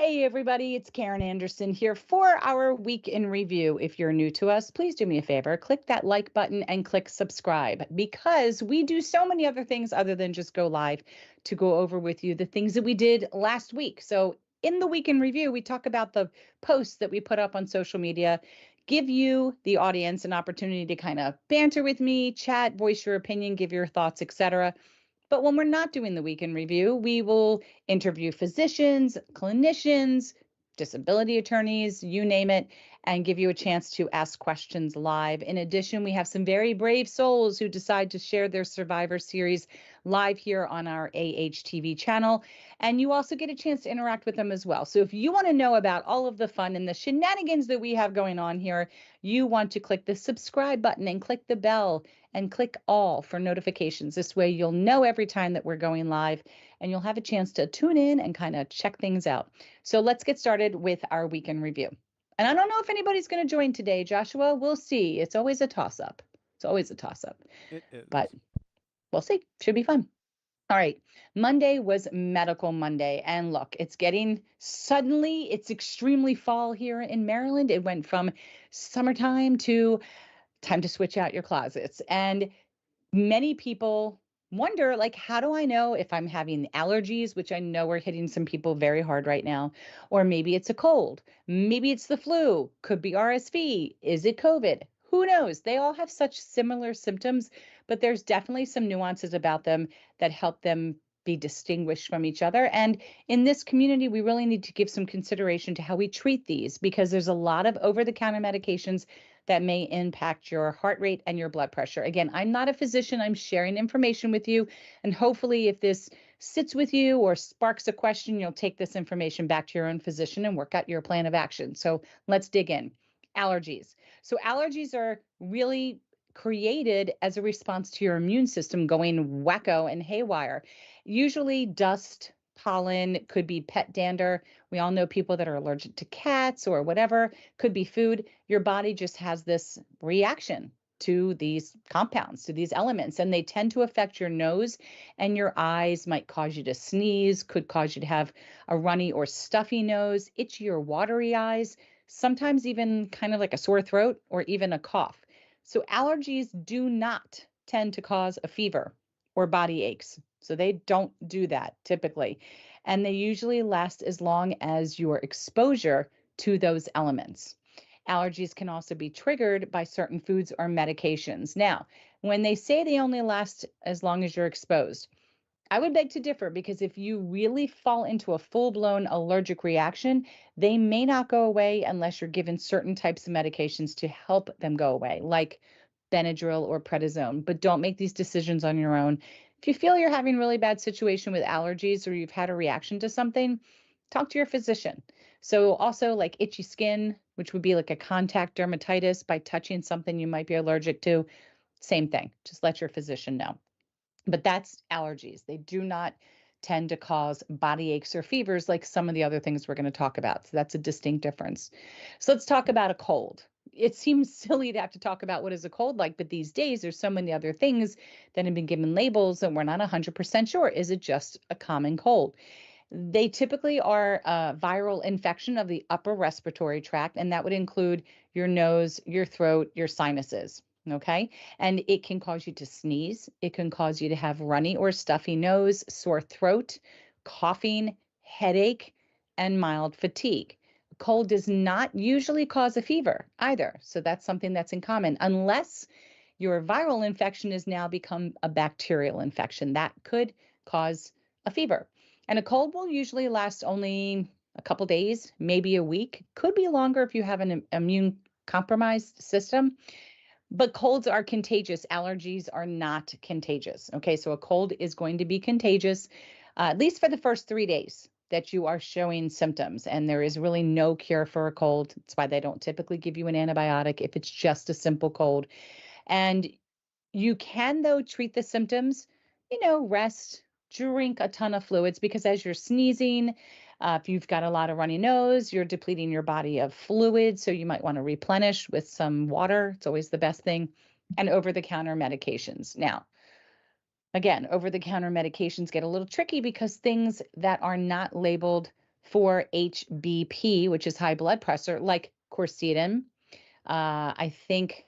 Hey, everybody, it's Karen Anderson here for our week in review. If you're new to us, please do me a favor, click that like button and click subscribe because we do so many other things other than just go live to go over with you the things that we did last week. So, in the week in review, we talk about the posts that we put up on social media, give you, the audience, an opportunity to kind of banter with me, chat, voice your opinion, give your thoughts, etc. But when we're not doing the week in review, we will interview physicians, clinicians, disability attorneys, you name it, and give you a chance to ask questions live. In addition, we have some very brave souls who decide to share their Survivor series live here on our AHTV channel. And you also get a chance to interact with them as well. So if you want to know about all of the fun and the shenanigans that we have going on here, you want to click the subscribe button and click the bell and click all for notifications. This way you'll know every time that we're going live and you'll have a chance to tune in and kind of check things out. So let's get started with our week in review. And I don't know if anybody's going to join today, Joshua. We'll see. It's always a toss-up. It's always a toss-up. It is. But we'll see. Should be fun. All right. Monday was Medical Monday. And look, it's extremely fall here in Maryland. It went from summertime to time to switch out your closets. And many people wonder, like, how do I know if I'm having allergies, which I know are hitting some people very hard right now, or maybe it's a cold, maybe it's the flu, could be RSV, is it COVID? Who knows? They all have such similar symptoms, but there's definitely some nuances about them that help them be distinguished from each other. And in this community, we really need to give some consideration to how we treat these because there's a lot of over-the-counter medications that may impact your heart rate and your blood pressure. Again, I'm not a physician. I'm sharing information with you. And hopefully if this sits with you or sparks a question, you'll take this information back to your own physician and work out your plan of action. So let's dig in. Allergies. So allergies are really created as a response to your immune system going wacko and haywire. Usually dust, pollen, could be pet dander. We all know people that are allergic to cats or whatever, could be food. Your body just has this reaction to these compounds, to these elements, and they tend to affect your nose and your eyes, might cause you to sneeze, could cause you to have a runny or stuffy nose, itchy or watery eyes, sometimes even kind of like a sore throat or even a cough. So allergies do not tend to cause a fever or body aches. So they don't do that typically. And they usually last as long as your exposure to those elements. Allergies can also be triggered by certain foods or medications. Now, when they say they only last as long as you're exposed, I would beg to differ because if you really fall into a full-blown allergic reaction, they may not go away unless you're given certain types of medications to help them go away, like Benadryl or prednisone. But don't make these decisions on your own. If you feel you're having a really bad situation with allergies or you've had a reaction to something, talk to your physician. So also like itchy skin, which would be like a contact dermatitis by touching something you might be allergic to, same thing. Just let your physician know. But that's allergies. They do not tend to cause body aches or fevers like some of the other things we're going to talk about. So that's a distinct difference. So let's talk about a cold. It seems silly to have to talk about what is a cold like, but these days there's so many other things that have been given labels and we're not 100% sure. Is it just a common cold? They typically are a viral infection of the upper respiratory tract, and that would include your nose, your throat, your sinuses. Okay. And it can cause you to sneeze. It can cause you to have runny or stuffy nose, sore throat, coughing, headache, and mild fatigue. Cold does not usually cause a fever either. So that's something that's in common, unless your viral infection has now become a bacterial infection. That could cause a fever. And a cold will usually last only a couple days, maybe a week. Could be longer if you have an immune compromised system. But colds are contagious. Allergies are not contagious. Okay, so a cold is going to be contagious, at least for the first 3 days that you are showing symptoms. And there is really no cure for a cold. That's why they don't typically give you an antibiotic if it's just a simple cold. And you can, though, treat the symptoms, rest, drink a ton of fluids, because as you're sneezing, if you've got a lot of runny nose, you're depleting your body of fluid. So you might want to replenish with some water. It's always the best thing. And over-the-counter medications. Now, again, over-the-counter medications get a little tricky because things that are not labeled for HBP, which is high blood pressure, like quercetin. I think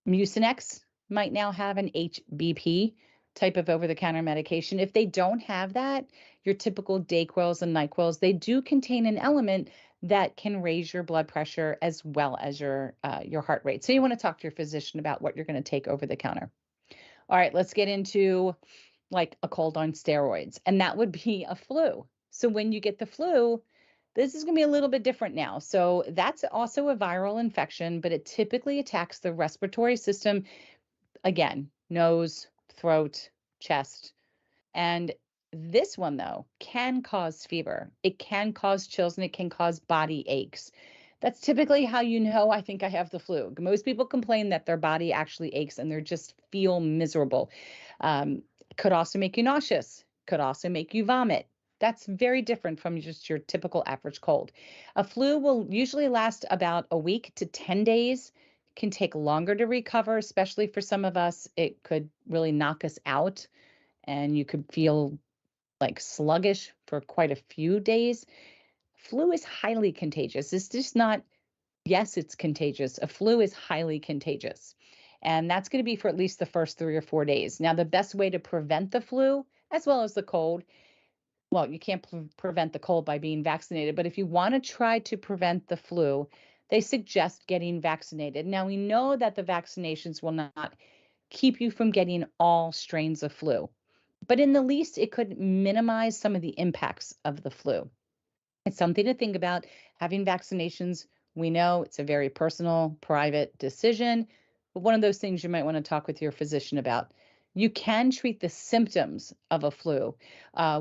Mucinex might now have an HBP type of over-the-counter medication. If they don't have that, your typical Dayquils and NyQuils, they do contain an element that can raise your blood pressure as well as your heart rate. So you want to talk to your physician about what you're going to take over the counter. All right, let's get into like a cold on steroids, and that would be a flu. So when you get the flu, this is going to be a little bit different now. So that's also a viral infection, but it typically attacks the respiratory system. Again, nose, throat, chest. And this one, though, can cause fever. It can cause chills and it can cause body aches. That's typically how you know I think I have the flu. Most people complain that their body actually aches and they just feel miserable. Could also make you nauseous, could also make you vomit. That's very different from just your typical average cold. A flu will usually last about a week to 10 days, can take longer to recover, especially for some of us. It could really knock us out and you could feel like sluggish for quite a few days. Flu is highly contagious. It's just not, yes, it's contagious. A flu is highly contagious. And that's going to be for at least the first 3 or 4 days. Now, the best way to prevent the flu, as well as the cold, well, you can't prevent the cold by being vaccinated, but if you want to try to prevent the flu, they suggest getting vaccinated. Now, we know that the vaccinations will not keep you from getting all strains of flu, but in the least, it could minimize some of the impacts of the flu. It's something to think about. Having vaccinations, we know it's a very personal, private decision, but one of those things you might want to talk with your physician about. You can treat the symptoms of a flu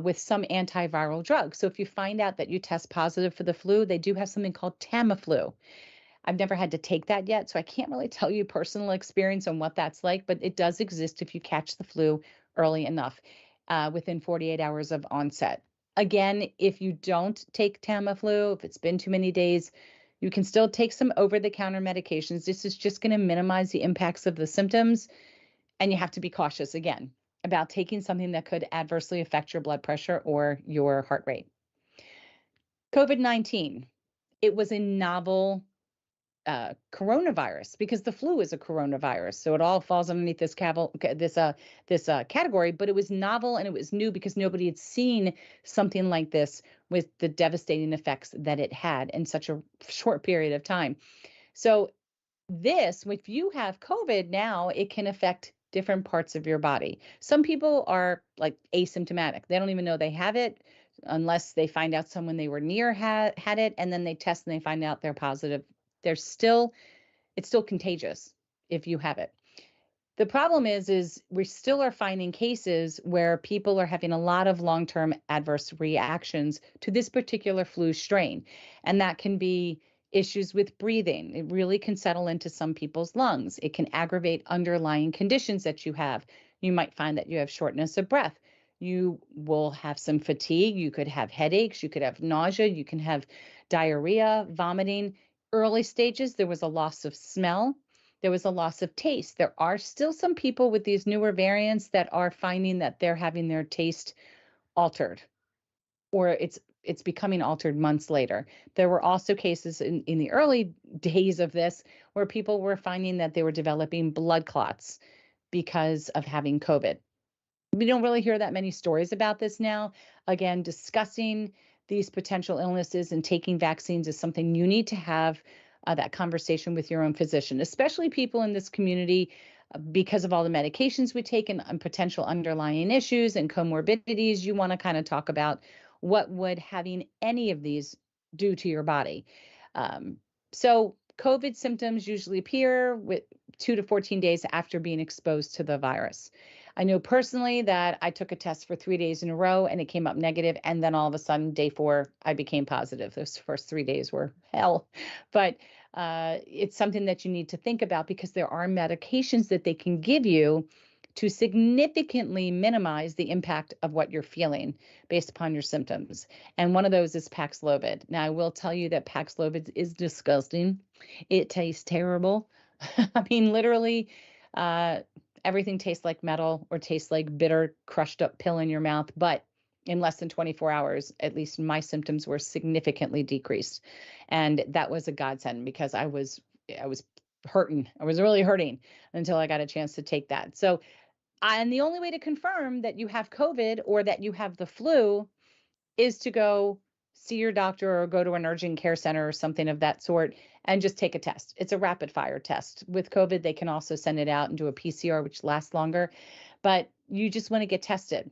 with some antiviral drugs. So if you find out that you test positive for the flu, they do have something called Tamiflu. I've never had to take that yet, so I can't really tell you personal experience on what that's like, but it does exist if you catch the flu early enough, within 48 hours of onset. Again, if you don't take Tamiflu, if it's been too many days, you can still take some over-the-counter medications. This is just going to minimize the impacts of the symptoms, and you have to be cautious, again, about taking something that could adversely affect your blood pressure or your heart rate. COVID-19, it was a novel coronavirus because the flu is a coronavirus. So it all falls underneath this category, but it was novel and it was new because nobody had seen something like this with the devastating effects that it had in such a short period of time. So this, if you have COVID now, it can affect different parts of your body. Some people are like asymptomatic. They don't even know they have it unless they find out someone they were near had it, and then they test and they find out they're positive. It's still contagious if you have it. The problem is we still are finding cases where people are having a lot of long-term adverse reactions to this particular flu strain. And that can be issues with breathing. It really can settle into some people's lungs. It can aggravate underlying conditions that you have. You might find that you have shortness of breath. You will have some fatigue. You could have headaches. You could have nausea. You can have diarrhea, vomiting. Early stages, there was a loss of smell. There was a loss of taste. There are still some people with these newer variants that are finding that they're having their taste altered, or it's becoming altered months later. There were also cases in the early days of this where people were finding that they were developing blood clots because of having COVID. We don't really hear that many stories about this now. Again, discussing these potential illnesses and taking vaccines is something you need to have that conversation with your own physician, especially people in this community, because of all the medications we take and potential underlying issues and comorbidities. You want to kind of talk about what would having any of these do to your body. So COVID symptoms usually appear with 2 to 14 days after being exposed to the virus. I know personally that I took a test for 3 days in a row and it came up negative, and then all of a sudden, day 4, I became positive. Those first 3 days were hell, but it's something that you need to think about because there are medications that they can give you to significantly minimize the impact of what you're feeling based upon your symptoms. And one of those is Paxlovid. Now, I will tell you that Paxlovid is disgusting. It tastes terrible. I mean, literally, everything tastes like metal or tastes like bitter, crushed up pill in your mouth. But in less than 24 hours, at least my symptoms were significantly decreased. And that was a godsend because I was hurting. I was really hurting until I got a chance to take that. So, and the only way to confirm that you have COVID or that you have the flu is to go see your doctor or go to an urgent care center or something of that sort and just take a test. It's a rapid fire test. With COVID, they can also send it out and do a PCR, which lasts longer, but you just want to get tested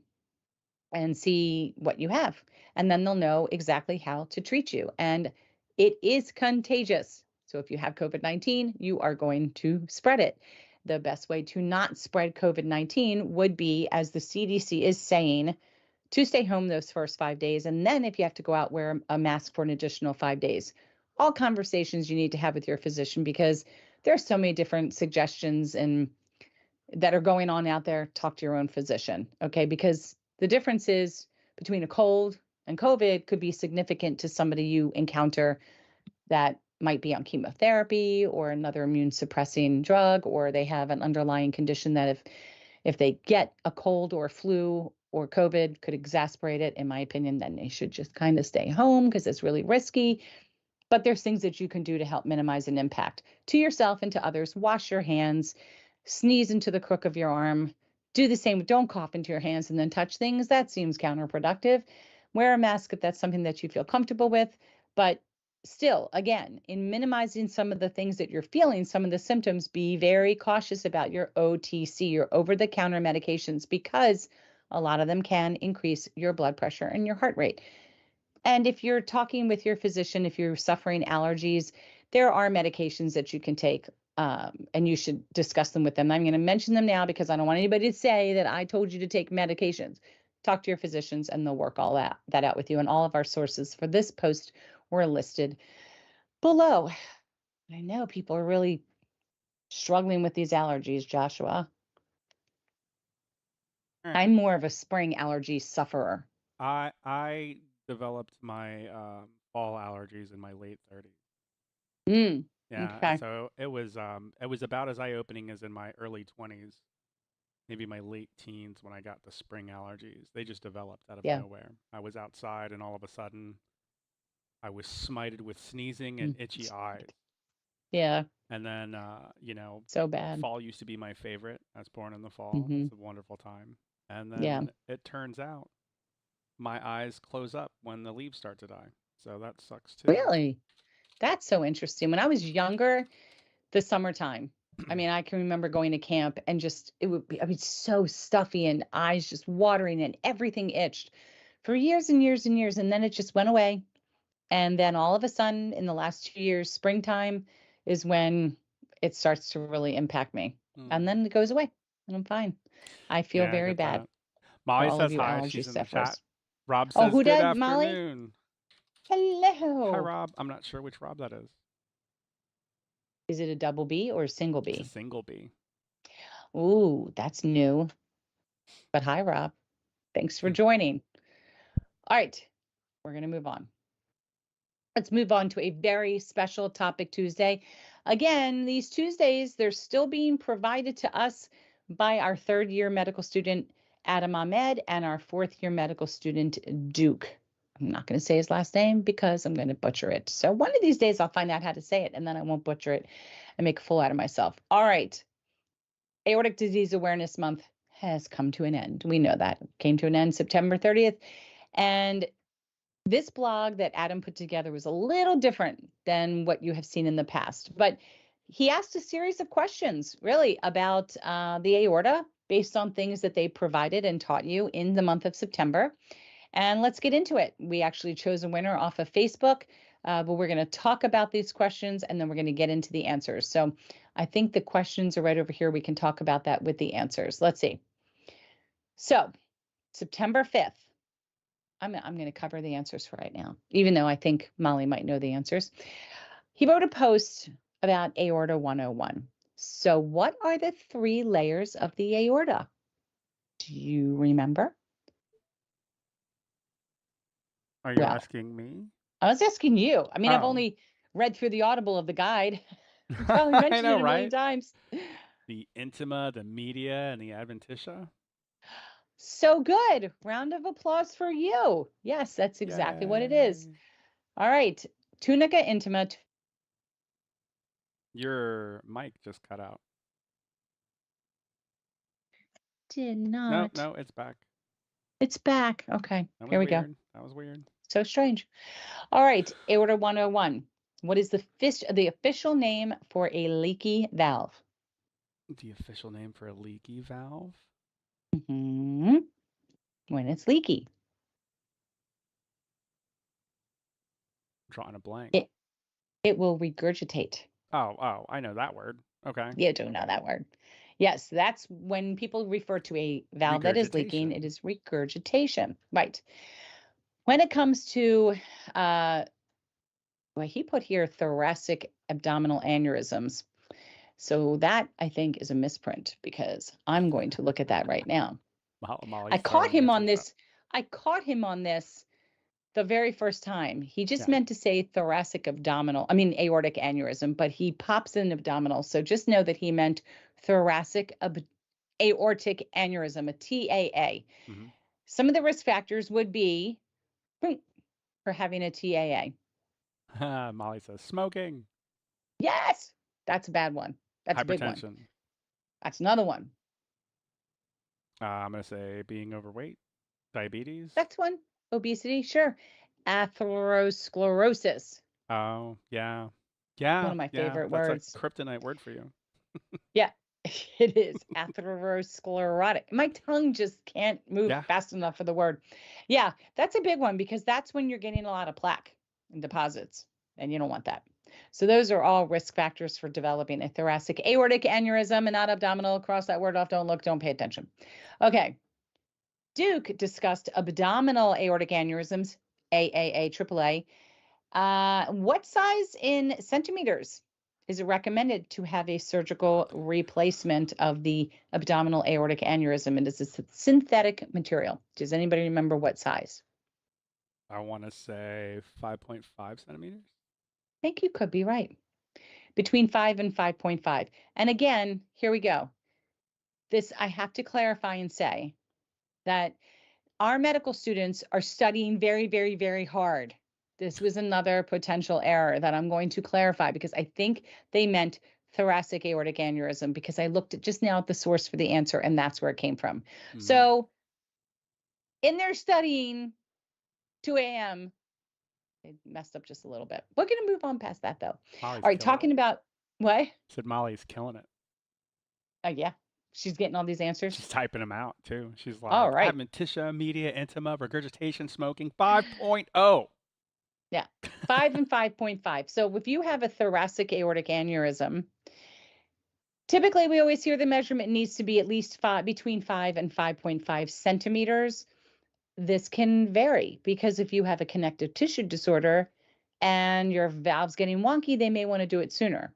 and see what you have. And then they'll know exactly how to treat you. And it is contagious. So if you have COVID-19, you are going to spread it. The best way to not spread COVID-19 would be, as the CDC is saying, to stay home those first 5 days. And then if you have to go out, wear a mask for an additional 5 days. All conversations you need to have with your physician, because there's so many different suggestions and that are going on out there. Talk to your own physician, okay? Because the differences between a cold and COVID could be significant to somebody you encounter that might be on chemotherapy or another immune suppressing drug, or they have an underlying condition that if they get a cold or flu or COVID could exacerbate it, in my opinion, then they should just kind of stay home because it's really risky. But there's things that you can do to help minimize an impact to yourself and to others. Wash your hands, sneeze into the crook of your arm, do the same. Don't cough into your hands and then touch things. That seems counterproductive. Wear a mask if that's something that you feel comfortable with. But still, again, in minimizing some of the things that you're feeling, some of the symptoms, be very cautious about your OTC, your over-the-counter medications, because a lot of them can increase your blood pressure and your heart rate. And if you're talking with your physician, if you're suffering allergies, there are medications that you can take, and you should discuss them with them. I'm going to mention them now because I don't want anybody to say that I told you to take medications. Talk to your physicians and they'll work all that out with you. And all of our sources for this post were listed below. I know people are really struggling with these allergies, Joshua. All right. I'm more of a spring allergy sufferer. I developed my fall allergies in my late 30s. Yeah, Okay. so it was about as eye-opening as in my early 20s, maybe my late teens when I got the spring allergies. They just developed out of Yeah. nowhere. I was outside and all of a sudden I was smited with sneezing and Mm. itchy eyes. Yeah. And then So bad. fall used to be my favorite. I was born in the fall. Hmm. It's a wonderful time. And Yeah. then it turns out my eyes close up when the leaves start to die. So that sucks too. Really? That's so interesting. When I was younger, the summertime, I mean, I can remember going to camp and just it would be, I mean, so stuffy and eyes just watering and everything itched for years and years and years. And then it just went away. And then all of a sudden, in the last 2 years, springtime is when it starts to really impact me. And Mm. then it goes away and I'm fine. I feel Yeah, I very get bad that. for Molly all of says you hi. allergy She's in the chat. sufferers. Rob Oh, says who good did, Molly? afternoon. Hi, Hello. Rob. I'm not sure which Rob that is. Is it a double B or a single It's a B? single B. Ooh, that's new. But hi, Rob. Thanks for joining. All right, we're going to move on. Let's move on to a very special topic Tuesday. Again, these Tuesdays, they're still being provided to us by our third-year medical student, Adam Ahmed, and our fourth-year medical student, Duke. I'm not going to say his last name because I'm going to butcher it. So one of these days, I'll find out how to say it, and then I won't butcher it and make a fool out of myself. All right. Aortic Disease Awareness Month has come to an end. We know that. Came to an end September 30th. And this blog that Adam put together was a little different than what you have seen in the past. But he asked a series of questions, really, about the aorta based on things that they provided and taught you in the month of September. And let's get into it. We actually chose a winner off of Facebook, but we're going to talk about these questions and then we're going to get into the answers. So I think the questions are right over here. We can talk about that with the answers. Let's see. So September 5th, I'm going to cover the answers for right now, even though I think Molly might know the answers. He wrote a post about Aorta 101. So what are the 3 layers of the aorta? Do you remember? Are you Well, asking me? I was asking you. I mean, I've Oh. only read through the Audible of the guide. You probably I mentioned know, it a million right? times. The intima, the media, and the adventitia. So good. Round of applause for you. Yes, that's exactly what it is. Yay. All right. Tunica intima. Your mic just cut out. Did No, not. no, it's back. It's back. Okay. That was Here we go. weird. That was weird. So strange. All right. Aorta 101. What is the official name for a leaky valve? The official name for a leaky valve? Hmm. When it's leaky. Drawing a blank. It will regurgitate. Oh, I know that word. Okay. You do know that word. Yes, that's when people refer to a valve that is leaking, it Regurgitation. is regurgitation. Right. When it comes to, well, he put here thoracic abdominal aneurysms. So that I think is a misprint because I'm going to look at that right now. I Molly's caught throwing him on answers up. this. I caught him on this the very first time. He just Yeah. meant to say thoracic abdominal, I mean aortic aneurysm, but he pops in abdominal. So just know that he meant thoracic aortic aneurysm, a TAA. Mm-hmm. Some of the risk factors would be for having a TAA. Molly says smoking. Yes, that's a bad one. That's a big one. Hypertension. That's another one. I'm going to say being overweight. Diabetes. That's one. Obesity, sure. Atherosclerosis. Oh, yeah. One Yeah. of my Yeah. favorite That's a words. kryptonite word for you. Yeah, it is atherosclerotic. My tongue just can't move Yeah. fast enough for the word. Yeah, that's a big one because that's when you're getting a lot of plaque and deposits, and you don't want that. So those are all risk factors for developing a thoracic aortic aneurysm and not abdominal. Cross that word off. Don't look. Don't pay attention. Okay. Duke discussed abdominal aortic aneurysms, AAA, AAA. What size in centimeters is it recommended to have a surgical replacement of the abdominal aortic aneurysm? And it's a synthetic material. Does anybody remember what size? I want to say 5.5 centimeters. I think you could be right. Between 5 and 5.5. And again, here we go. This I have to clarify and say that our medical students are studying very, very, very hard. This was another potential error that I'm going to clarify because I think they meant thoracic aortic aneurysm because I looked at just now at the source for the answer and that's where it came from. Mm-hmm. So in their studying 2 a.m., they messed up just a little bit. We're going to move on past that though. Molly's All right, talking about what? Said Molly's killing it. Yeah. She's getting all these answers. She's typing them out too. She's like, all right. adventitia, media, intima, regurgitation, smoking, 5.0. Yeah, 5 and 5.5. So if you have a thoracic aortic aneurysm, typically we always hear the measurement needs to be at least between 5 and 5.5 centimeters. This can vary because if you have a connective tissue disorder and your valve's getting wonky, they may want to do it sooner.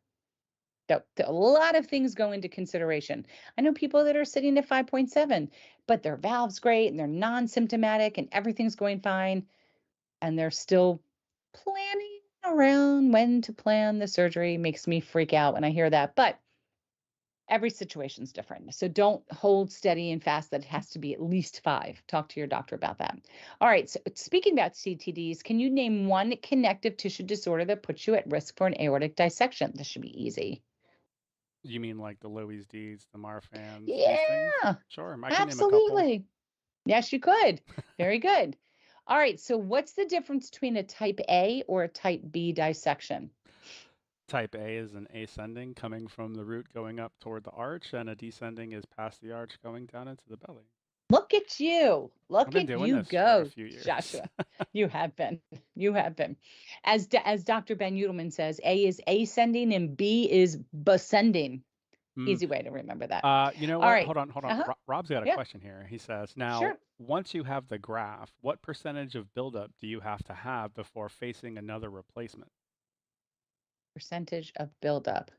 So a lot of things go into consideration. I know people that are sitting at 5.7, but their valve's great and they're non-symptomatic and everything's going fine, and they're still planning around when to plan the surgery. Makes me freak out when I hear that, but every situation's different. So don't hold steady and fast that it has to be at least 5. Talk to your doctor about that. All right, so speaking about CTDs, can you name one connective tissue disorder that puts you at risk for an aortic dissection? This should be easy. You mean like the Loeys D's, the Marfans, these things? Yeah, Sure, I can name a absolutely. Yes, you could. Very good. All right, so what's the difference between a type A or a type B dissection? Type A is an ascending coming from the root going up toward the arch, and a descending is past the arch going down into the belly. Look at you. I've Look been at doing you this for go, a few years. Joshua. You have been. You have been. As Dr. Ben Udelman says, A is ascending and B is descending. Easy way to remember that. You know All what? right. Hold on. Rob's got a question here. He says, now, Sure. once you have the graft, what percentage of buildup do you have to have before facing another replacement? Percentage of buildup.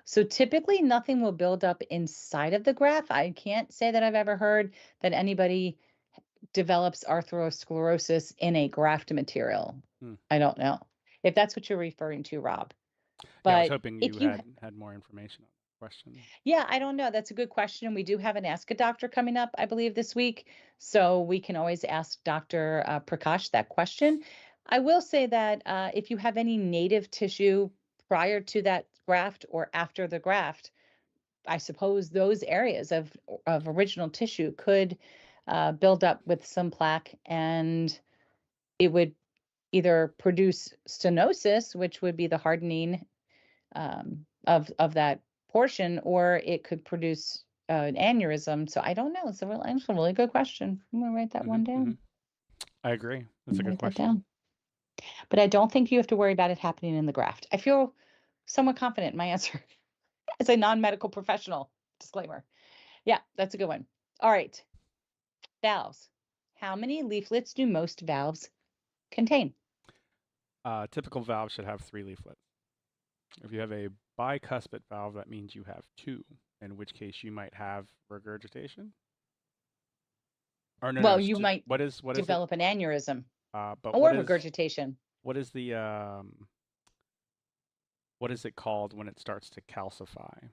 So typically nothing will build up inside of the graft. I can't say that I've ever heard that anybody develops atherosclerosis in a graft material. I don't know if that's what you're referring to, Rob. Yeah, I was But hoping if you you had more information on question? Yeah, I don't know. That's a good question. We do have an Ask a Doctor coming up, I believe, this week. So we can always ask Dr. Prakash that question. I will say that if you have any native tissue prior to that graft or after the graft, I suppose those areas of original tissue could build up with some plaque, and it would either produce stenosis, which would be the hardening of that portion, or it could produce an aneurysm. So I don't know. It's a really good question. I'm gonna write that Hmm one hmm down. I agree. I'm That's a gonna good write that question. down. But I don't think you have to worry about it happening in the graft. I feel somewhat confident in my answer as a non-medical professional. Disclaimer. Yeah, that's a good one. All right, valves. How many leaflets do most valves contain? Typical valve should have 3 leaflets. If you have a bicuspid valve, that means you have 2, in which case you might have regurgitation. Or no, no. Well, you might What is it? develop an aneurysm But or regurgitation. what is the what is it called when it starts to calcify?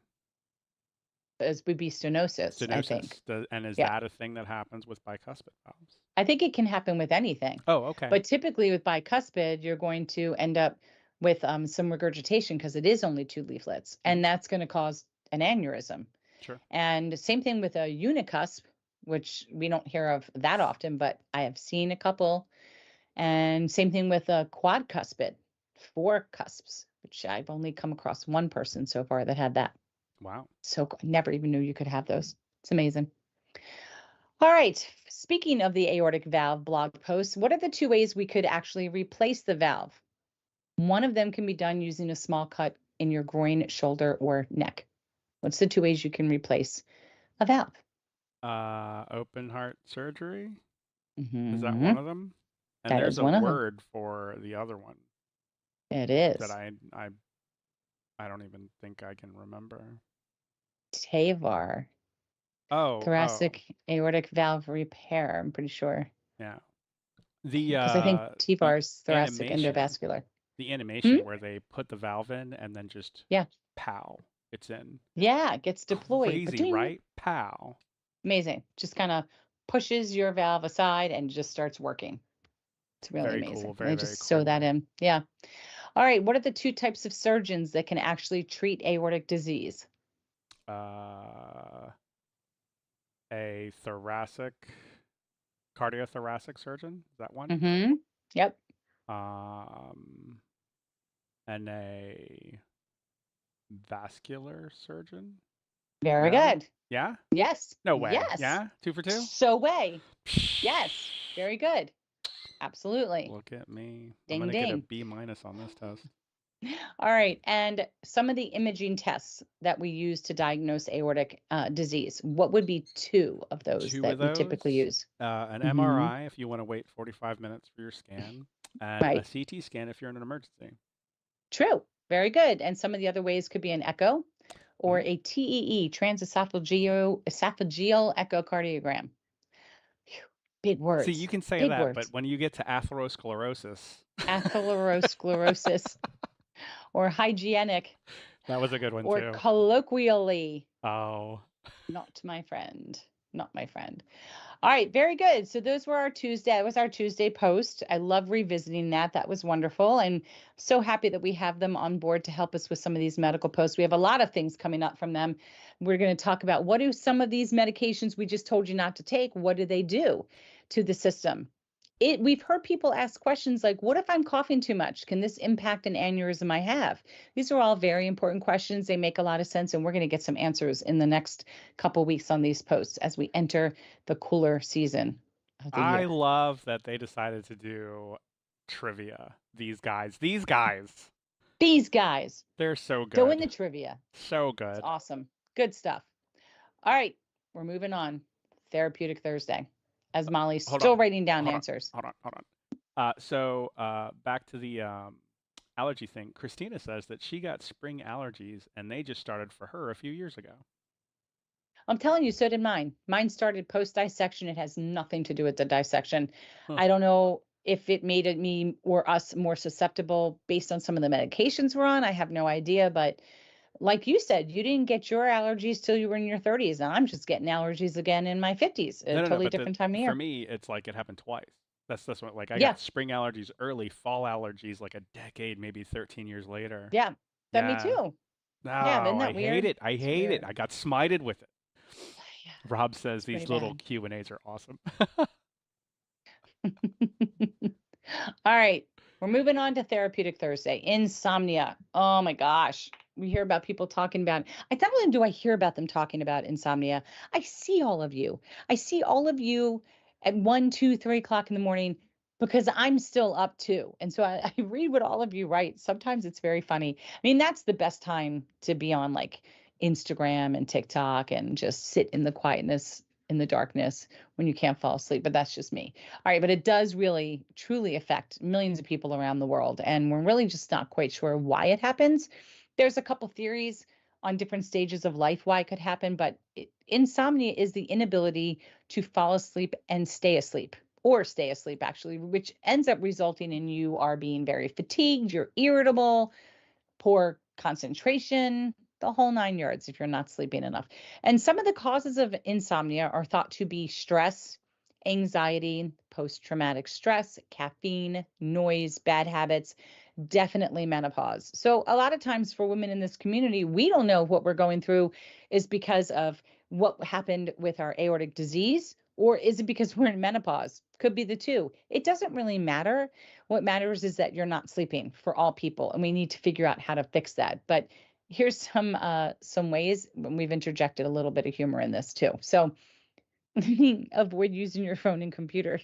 As would be stenosis, I think. Stenosis. And is Yeah. that a thing that happens with bicuspid valves? I think it can happen with anything, Oh, okay. but typically with bicuspid, you're going to end up with some regurgitation because it is only 2 leaflets, Hmm and that's going to cause an aneurysm. Sure. And same thing with a unicusp, which we don't hear of that often, but I have seen a couple. And same thing with a quadcuspid, 4 cusps, which I've only come across one person so far that had that. Wow. So I never even knew you could have those. It's amazing. All right. Speaking of the aortic valve blog post, what are the 2 ways we could actually replace the valve? One of them can be done using a small cut in your groin, shoulder, or neck. What's the 2 ways you can replace a valve? Open heart surgery? Is that Hmm. one of them? And That there's is a one of them. word for the other one It that is I don't even think I can remember. TAVR, Oh, thoracic aortic valve repair. I'm pretty sure yeah. The because I think the TVAR is thoracic animation, endovascular. the Hmm? animation where they put the valve in and then just Yeah, pow, it's in. yeah, it gets deployed. Crazy, Ba-ding. right? Pow. Amazing. Just kind of pushes your valve aside and just starts working. It's really Very cool. amazing. Very, They very just sew that cool. in. Yeah. All right. What are the 2 types of surgeons that can actually treat aortic disease? Uh, a thoracic, cardiothoracic surgeon. Is that one? Mm-hmm. Yep. Um, and a vascular surgeon? Very No? good. Yeah? Yes. No way. Yes. Yeah? 2 for 2? So way. Yes. Very good. Absolutely. Look at me. I'm Ding gonna get a ding. B minus on this test. All right. And some of the imaging tests that we use to diagnose aortic disease, what would be 2 of those 2 of that we those. typically use? An Hmm. MRI if you want to wait 45 minutes for your scan, and a Right. CT scan if you're in an emergency. True. Very good. And some of the other ways could be an echo or Mhm. a TEE, esophageal echocardiogram. Phew, big See, you words. can say Big that, but words. when you get to atherosclerosis, Atherosclerosis or hygienic that was a good one or too. colloquially. Oh, Not my friend. Not my friend. All right, very good. So those were our Tuesday. That was our Tuesday post. I love revisiting that. That was wonderful. And so happy that we have them on board to help us with some of these medical posts. We have a lot of things coming up from them. We're going to talk about what do some of these medications we just told you not to take, what do they do to the system? We've heard people ask questions like, what if I'm coughing too much? Can this impact an aneurysm I have? These are all very important questions. They make a lot of sense, and we're going to get some answers in the next couple weeks on these posts as we enter the cooler season of the I year. love that they decided to do trivia. These guys, These guys they're so go in good. the trivia. So It's good. awesome. Good stuff. All right, we're moving on. Therapeutic Thursday, as Molly's Hold on. still writing down Hold on. answers. Hold on. Back to the allergy thing. Christina says that she got spring allergies and they just started for her a few years ago. I'm telling you, so did mine. Mine started post dissection. It has nothing to do with the dissection. Huh. I don't know if it made me or us more susceptible based on some of the medications we're on. I have no idea, but like you said, you didn't get your allergies till you were in your 30s, and I'm just getting allergies again in my 50s, a No, totally but different time of for year. me, it's like it happened twice. That's what, like, I Yeah, got spring allergies early, fall allergies like a decade, maybe 13 years later. yeah, that me Yeah. too. Yeah, No, isn't I that hate weird? it. I It's hate it. weird. I got smited with it. Yeah, Rob says it's pretty these little bad. Q&As are awesome. All right, we're moving on to Therapeutic Thursday. Insomnia. Oh my gosh. We hear about people talking about I not only do I hear about them talking about insomnia, I see all of you. I see all of you at 1, 2, 3 o'clock in the morning because I'm still up too. And so I read what all of you write. Sometimes it's very funny. I mean, that's the best time to be on like Instagram and TikTok and just sit in the quietness, in the darkness when you can't fall asleep. But that's just me. All right, but it does really truly affect millions of people around the world, and we're really just not quite sure why it happens. There's a couple theories on different stages of life why it could happen, but insomnia is the inability to fall asleep and stay asleep, or stay asleep actually, which ends up resulting in you are being very fatigued, you're irritable, poor concentration, the whole 9 yards if you're not sleeping enough. And some of the causes of insomnia are thought to be stress, anxiety, post traumatic stress, caffeine, noise, bad habits, definitely menopause. So, a lot of times for women in this community, we don't know what we're going through is because of what happened with our aortic disease, or is it because we're in menopause? Could be the two. It doesn't really matter. What matters is that you're not sleeping for all people, and we need to figure out how to fix that. But here's some ways, and we've interjected a little bit of humor in this too. So avoid using your phone and computer.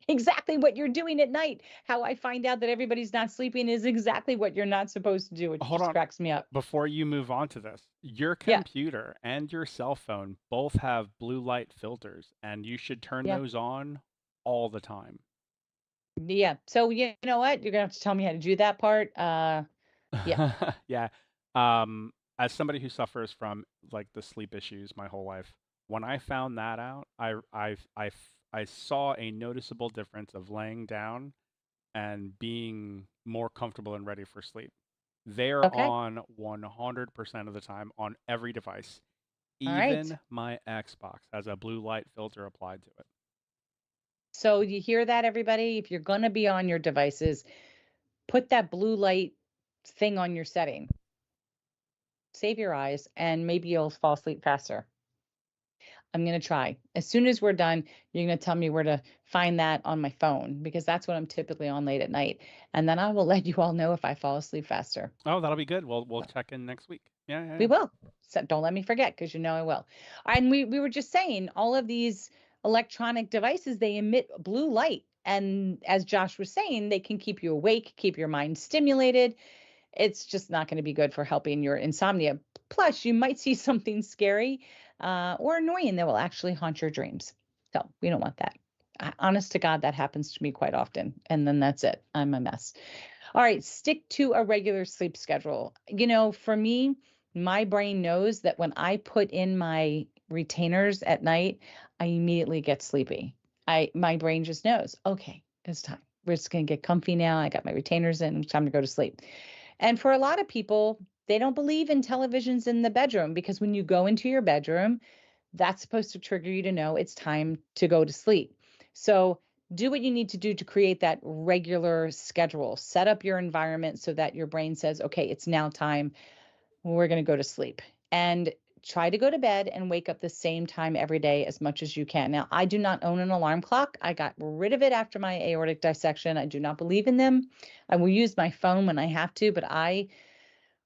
Exactly what you're doing at night. How I find out that everybody's not sleeping is exactly what you're not supposed to do, which Hold just on. cracks me up. Before you move on to this, your Yeah, computer and your cell phone both have blue light filters, and you should turn yeah, those on all the time. yeah. So you know what? You're gonna have to tell me how to do that part. Yeah, Yeah. As somebody who suffers from like the sleep issues my whole life, when I found that out, I saw a noticeable difference of laying down and being more comfortable and ready for sleep. They're okay. on 100% of the time on every device. All right. Even my Xbox has a blue light filter applied to it. So you hear that, everybody? If you're gonna be on your devices, put that blue light thing on your setting. Save your eyes, and maybe you'll fall asleep faster. I'm going to try. As soon as we're done, you're going to tell me where to find that on my phone because that's what I'm typically on late at night. And then I will let you all know if I fall asleep faster. Oh, that'll be good. We'll So check in next week. Yeah, yeah, we yeah. will. So don't let me forget because you know I will. And we were just saying all of these electronic devices, they emit blue light. And as Josh was saying, they can keep you awake, keep your mind stimulated. It's just not going to be good for helping your insomnia. Plus, you might see something scary or annoying that will actually haunt your dreams. So we don't want that. Honest to God, that happens to me quite often. And then that's it. I'm a mess. All right, stick to a regular sleep schedule. You know, for me, my brain knows that when I put in my retainers at night, I immediately get sleepy. My brain just knows, okay, it's time. We're just gonna get comfy now. I got my retainers in, it's time to go to sleep. And for a lot of people, they don't believe in televisions in the bedroom because when you go into your bedroom, that's supposed to trigger you to know it's time to go to sleep. So do what you need to do to create that regular schedule. Set up your environment so that your brain says, okay, it's now time. We're going to go to sleep. And try to go to bed and wake up the same time every day as much as you can. Now, I do not own an alarm clock. I got rid of it after my aortic dissection. I do not believe in them. I will use my phone when I have to, but I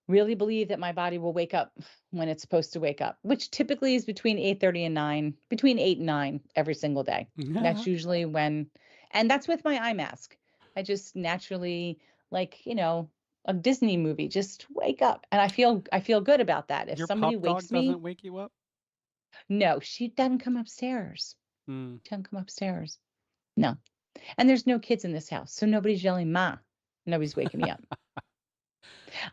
really believe that my body will wake up when it's supposed to wake up, which typically is between 8:30 and 9, between 8 and 9 every single day. That's usually when, and that's with my eye mask. I just naturally, like, a Disney movie, just wake up. And I feel good about that. If Your somebody pup dog wakes me, doesn't wake you up? no, she doesn't come upstairs. Hmm. She doesn't come upstairs. No. And there's no kids in this house. So nobody's yelling, Ma. Nobody's waking me up.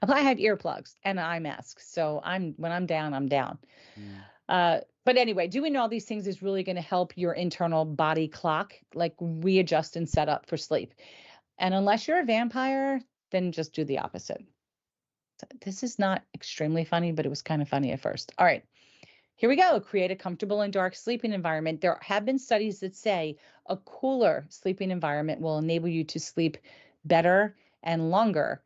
I have earplugs and an eye mask. So when I'm down, I'm down. Hmm. But anyway, doing all these things is really going to help your internal body clock, like readjust and set up for sleep. And unless you're a vampire, then just do the opposite. This is not extremely funny, but it was kind of funny at first. All right. Here we go. Create a comfortable and dark sleeping environment. There have been studies that say a cooler sleeping environment will enable you to sleep better and longer.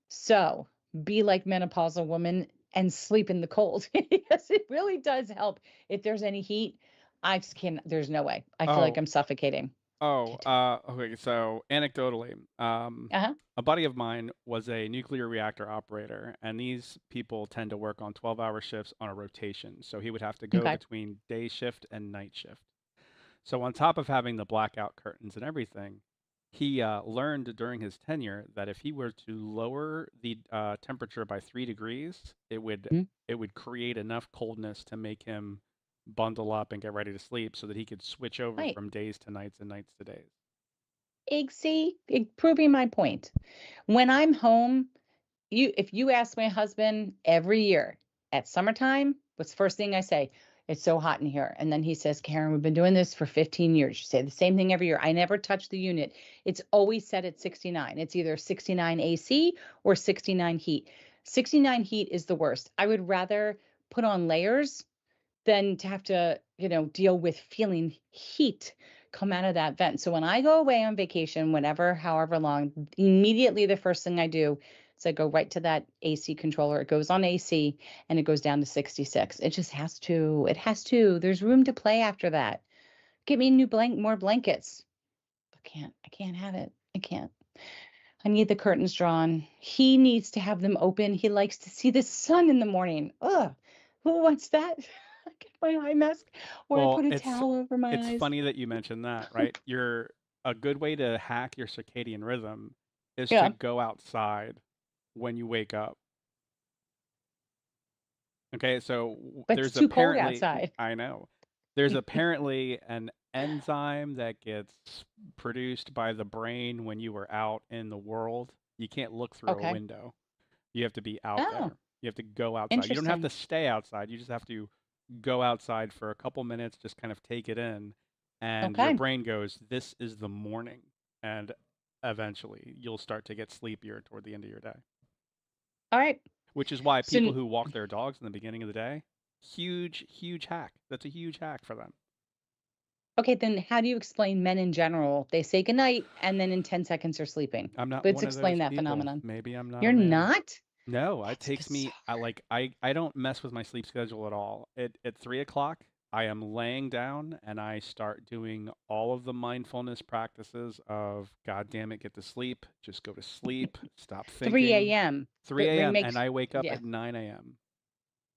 So be like menopausal woman and sleep in the cold. Yes, it really does help. If there's any heat, I just can't, there's no way. I feel like Oh, I'm suffocating. oh, okay. So anecdotally, Uh-huh. a buddy of mine was a nuclear reactor operator, and these people tend to work on 12-hour shifts on a rotation. So he would have to go Okay. between day shift and night shift. So on top of having the blackout curtains and everything, he learned during his tenure that if he were to lower the temperature by 3 degrees, Mm, it would create enough coldness to make him bundle up and get ready to sleep, so that he could switch over right. from days to nights and nights to days. See, proving my point. When I'm home, if you ask my husband every year at summertime, what's the first thing I say? It's so hot in here. And then he says, Karen, we've been doing this for 15 years. You say the same thing every year. I never touch the unit. It's always set at 69. It's either 69 AC or 69 heat. 69 heat is the worst. I would rather put on layers than to have to, deal with feeling heat come out of that vent. So when I go away on vacation, whenever, however long, immediately the first thing I do is I go right to that AC controller. It goes on AC and it goes down to 66. It just has to. It has to. There's room to play after that. Get me more blankets. I can't have it. I can't. I need the curtains drawn. He needs to have them open. He likes to see the sun in the morning. Ugh. Who wants that? I get my eye mask or I Well, put a towel over my it's eyes. funny that you mentioned that, right? A good way to hack your circadian rhythm is to Yeah, go outside when you wake up. Okay, so but it's there's too cold apparently, outside. I know, there's apparently an enzyme that gets produced by the brain when you are out in the world. You can't look through a Okay. window. You have to be out Oh, there. You have to go outside. You don't have to interesting. stay outside. You just have to go outside for a couple minutes, just kind of take it in, and your Okay. brain goes, "This is the morning," and eventually you'll start to get sleepier toward the end of your day. All right. Which is why So, people who walk their dogs in the beginning of the day, huge, huge hack. That's a huge hack for them. okay, then how do you explain men in general? They say goodnight and then in 10 seconds they're sleeping. I'm not Let's one of explain those that people. phenomenon. Maybe I'm not You're a man. not? No, it That's takes me. bizarre. I don't mess with my sleep schedule at all. At 3 o'clock, I am laying down and I start doing all of the mindfulness practices of God damn it, get to sleep, just go to sleep, stop 3 thinking. a.m. 3 a.m. and Makes, I wake up yeah. at 9 a.m.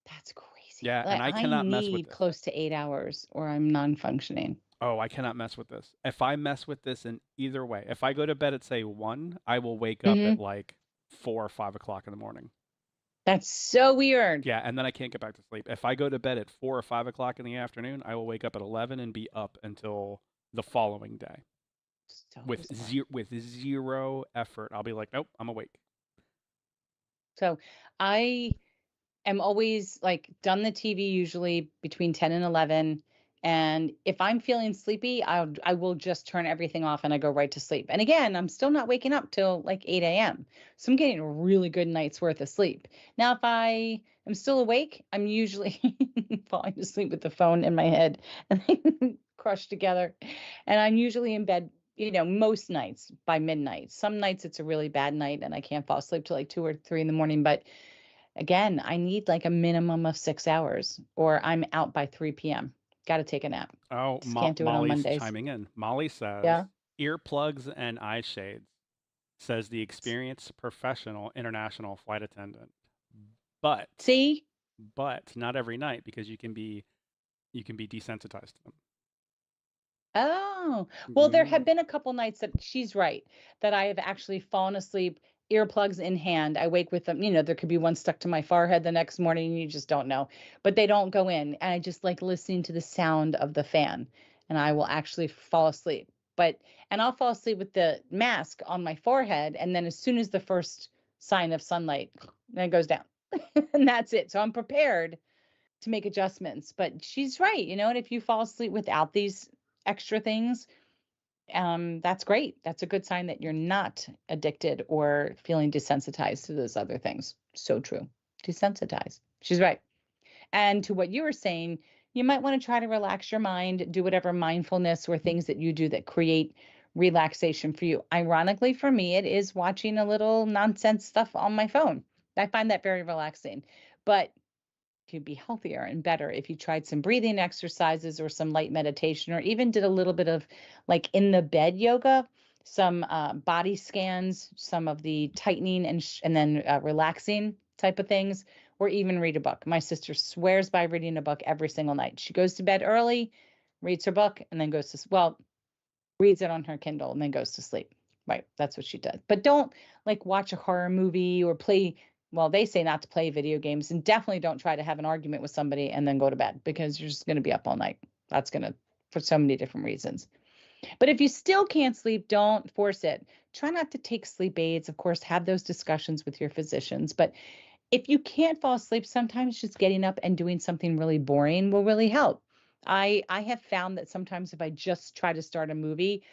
That's crazy. Yeah, and Like, I I cannot mess with need this. close to 8 hours or I'm non-functioning. Oh, I cannot mess with this. If I mess with this in either way, if I go to bed at say 1, I will wake up Hmm. at like 4 or 5 o'clock in the morning. That's so weird. Yeah, and then I can't get back to sleep. If I go to bed at 4 or 5 o'clock in the afternoon, I will wake up at 11 and be up until the following day So bizarre. with zero effort. I'll be like, nope, I'm awake. So I am always like done the TV usually between 10 and 11. And if I'm feeling sleepy, I will just turn everything off and I go right to sleep. And again, I'm still not waking up till like 8 a.m. So I'm getting a really good night's worth of sleep. Now, if I am still awake, I'm usually falling asleep with the phone in my head and they crushed together. And I'm usually in bed, most nights by midnight. Some nights it's a really bad night and I can't fall asleep till like 2 or 3 in the morning. But again, I need like a minimum of 6 hours or I'm out by 3 p.m. Got to take a nap. Oh, Just can't do it on Molly's Mondays. chiming in. Molly says Yeah. earplugs and eye shades, says the experienced professional international flight attendant. But See? not every night, because you can be desensitized to them. Oh, well, there have Mm. been a couple nights that she's right, that I have actually fallen asleep, earplugs in hand. I wake with them, there could be one stuck to my forehead the next morning, and you just don't know. But they don't go in. And I just like listening to the sound of the fan, and I will actually fall asleep. And I'll fall asleep with the mask on my forehead. And then as soon as the first sign of sunlight, then it goes down. And that's it. So I'm prepared to make adjustments. But she's right, and if you fall asleep without these extra things, That's great. That's a good sign that you're not addicted or feeling desensitized to those other things. So true. Desensitized. She's right. And to what you were saying, you might want to try to relax your mind, do whatever mindfulness or things that you do that create relaxation for you. Ironically, for me, it is watching a little nonsense stuff on my phone. I find that very relaxing. But you'd be healthier and better if you tried some breathing exercises or some light meditation, or even did a little bit of like in the bed yoga, some body scans, some of the tightening and then relaxing type of things, or even read a book. My sister swears by reading a book every single night. She goes to bed early, reads her book, and then goes to well, reads it on her Kindle and then goes to sleep. Right. That's what she does. But don't like watch a horror movie or play. Well, they say not to play video games, and definitely don't try to have an argument with somebody and then go to bed because you're just going to be up all night. That's going to, for so many different reasons. But if you still can't sleep, don't force it. Try not to take sleep aids. Of course, have those discussions with your physicians. But if you can't fall asleep, sometimes just getting up and doing something really boring will really help. I have found that sometimes if I just try to start a movie,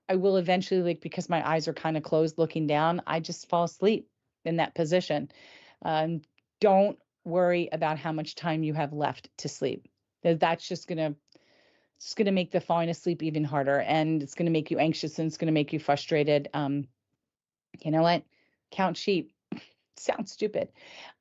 I will eventually, like, because my eyes are kind of closed looking down, I just fall asleep in that position. Um, don't worry about how much time you have left to sleep. That's just gonna it's gonna make the falling asleep even harder, and it's gonna make you anxious, and it's gonna make you frustrated. You know what? Count sheep. Sounds stupid.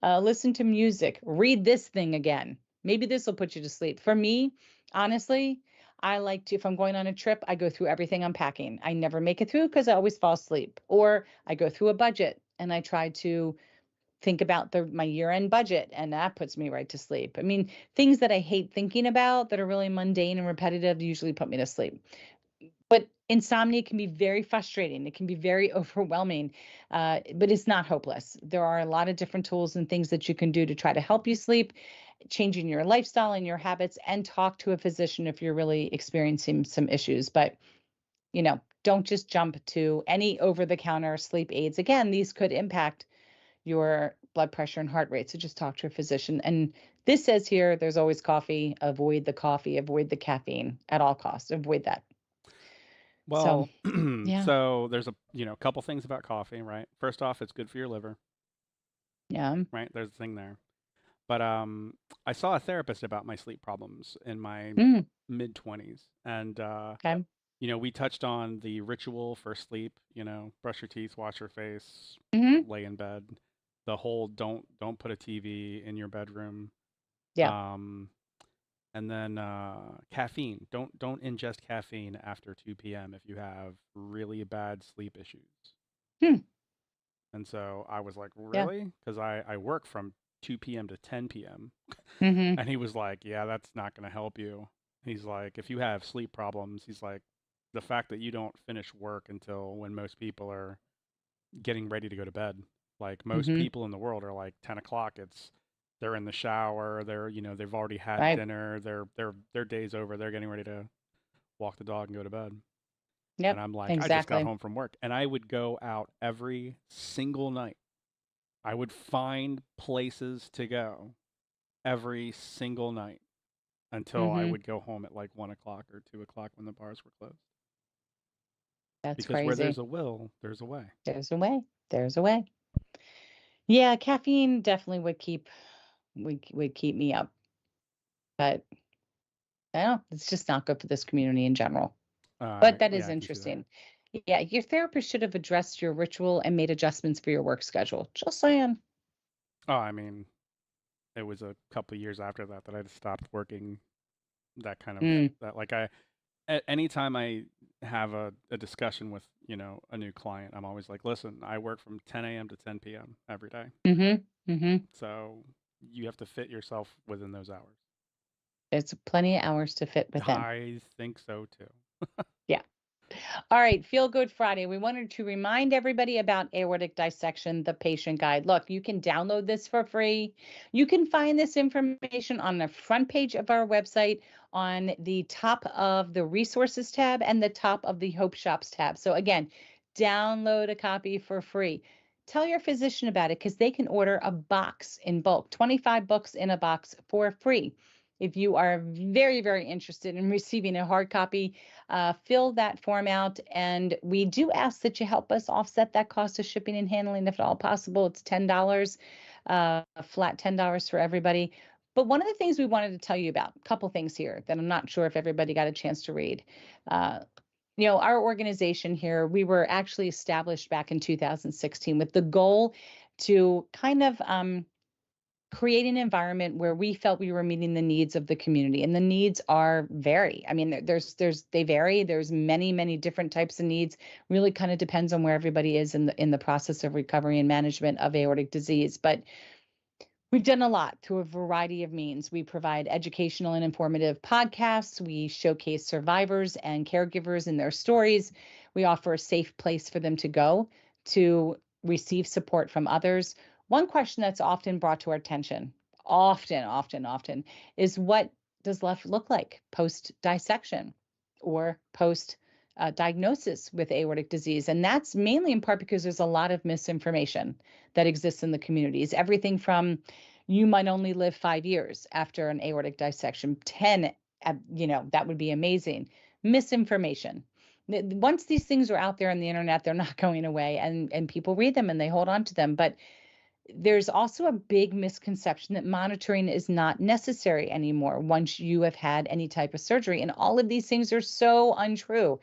Listen to music. Read this thing again. Maybe this will put you to sleep. For me, honestly, I like to, if I'm going on a trip, I go through everything I'm packing. I never make it through because I always fall asleep. Or I go through a budget and I try to think about my year-end budget, and that puts me right to sleep. I mean, things that I hate thinking about that are really mundane and repetitive usually put me to sleep. But insomnia can be very frustrating. It can be very overwhelming, but it's not hopeless. There are a lot of different tools and things that you can do to try to help you sleep, changing your lifestyle and your habits, and talk to a physician if you're really experiencing some issues. But, don't just jump to any over the counter sleep aids. Again, these could impact your blood pressure and heart rate. So just talk to a physician. And this says here, there's always coffee, avoid the caffeine at all costs, avoid that. So, Well, yeah. so there's a couple things about coffee, right? First off, it's good for your liver, Yeah. right? There's a thing there. But I saw a therapist about my sleep problems in my Mm, mid 20s, and okay. we touched on the ritual for sleep. Brush your teeth, wash your face, Mhm. lay in bed. The whole don't put a TV in your bedroom. Yeah. Um, and then caffeine. Don't ingest caffeine after 2 p.m. if you have really bad sleep issues. Hmm. And so I was like, Yeah. really? Because I work from 2 p.m. to 10 p.m. Mhm. And he was like, yeah, that's not going to help you. He's like, if you have sleep problems, he's like, the fact that you don't finish work until when most people are getting ready to go to bed. Like most Mhm. people in the world are like 10 o'clock. They're in the shower. They've already had Right. dinner. Their day's over. They're getting ready to walk the dog and go to bed. And Yep. I'm like, I just got Exactly. home from work, and I would go out every single night. I would find places to go every single night until I Mhm. would go home at like 1 o'clock or 2 o'clock when the bars were closed. That's Because where there's crazy. a will, there's a way. There's a way. There's a way. Yeah, caffeine definitely would keep me up, but I don't know, it's just not good for this community in general. But that Yeah, is I can see that. interesting. Yeah, your therapist should have addressed your ritual and made adjustments for your work schedule. Just saying. Oh, I mean, it was a couple of years after that that I just stopped working that kind of Mm. that like anytime I have a discussion with, a new client, I'm always like, listen, I work from 10 a.m. to 10 p.m. every day. Mhm. Mhm. So you have to fit yourself within those hours. There's plenty of hours to fit within. I think so too. Yeah. All right, Feel Good Friday. We wanted to remind everybody about aortic dissection, the patient guide. Look, you can download this for free. You can find this information on the front page of our website, on the top of the resources tab and the top of the Hope Shops tab. So again, download a copy for free. Tell your physician about it because they can order a box in bulk, 25 books in a box for free. If you are very, very interested in receiving a hard copy, fill that form out. And we do ask that you help us offset that cost of shipping and handling if at all possible. It's $10, flat $10 for everybody. But one of the things we wanted to tell you about, a couple things here that I'm not sure if everybody got a chance to read. Uh, our organization here, we were actually established back in 2016 with the goal to kind of create an environment where we felt we were meeting the needs of the community, and the needs are vary. I mean, they vary. There's many different types of needs. Really kind of depends on where everybody is in the process of recovery and management of aortic disease. But we've done a lot through a variety of means. We provide educational and informative podcasts. We showcase survivors and caregivers and their stories. We offer a safe place for them to go to receive support from others. One question that's often brought to our attention, often, is what does life look like post dissection or post diagnosis with aortic disease? And that's mainly in part because there's a lot of misinformation that exists in the communities. Everything from you might only live 5 years after an aortic dissection, 10, that would be amazing. Misinformation. Once these things are out there on the internet, they're not going away, and people read them and they hold on to them. But there's also a big misconception that monitoring is not necessary anymore once you have had any type of surgery. And all of these things are so untrue.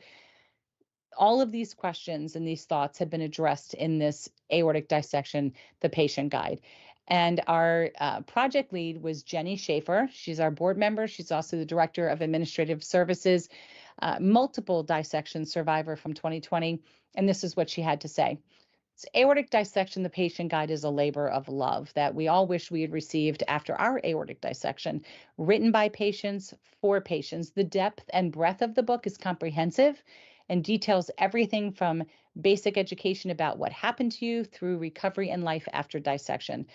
All of these questions and these thoughts have been addressed in this aortic dissection, the patient guide. And our project lead was Jenny Schaefer. She's our board member. She's also the director of administrative services, multiple dissection survivor from 2020. And this is what she had to say. Aortic dissection, the patient guide, is a labor of love that we all wish we had received after our aortic dissection, written by patients for patients. The depth and breadth of the book is comprehensive and details everything from basic education about what happened to you through recovery and life after dissection.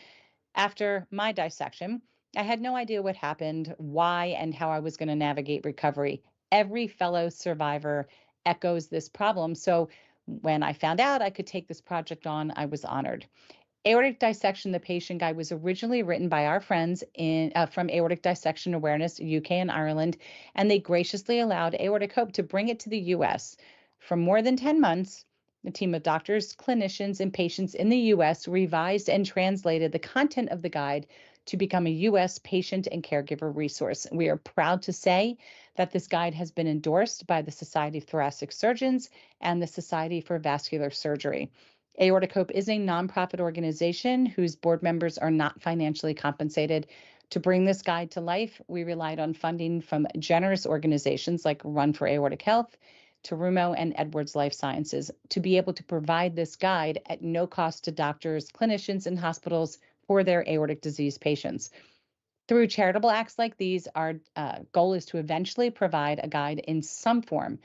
After my dissection, I had no idea what happened, why, and how I was going to navigate recovery. Every fellow survivor echoes this problem. So when I found out I could take this project on, I was honored. Aortic Dissection, the Patient Guide, was originally written by our friends from Aortic Dissection Awareness, UK and Ireland, and they graciously allowed Aortic Hope to bring it to the US. For more than 10 months, a team of doctors, clinicians, and patients in the US revised and translated the content of the guide to become a US patient and caregiver resource. We are proud to say that this guide has been endorsed by the Society of Thoracic Surgeons and the Society for Vascular Surgery. Aortic Hope is a nonprofit organization whose board members are not financially compensated. To bring this guide to life, we relied on funding from generous organizations like Run for Aortic Health, Terumo, and Edwards Life Sciences to be able to provide this guide at no cost to doctors, clinicians, and hospitals for their aortic disease patients. Through charitable acts like these, our goal is to eventually provide a guide in some form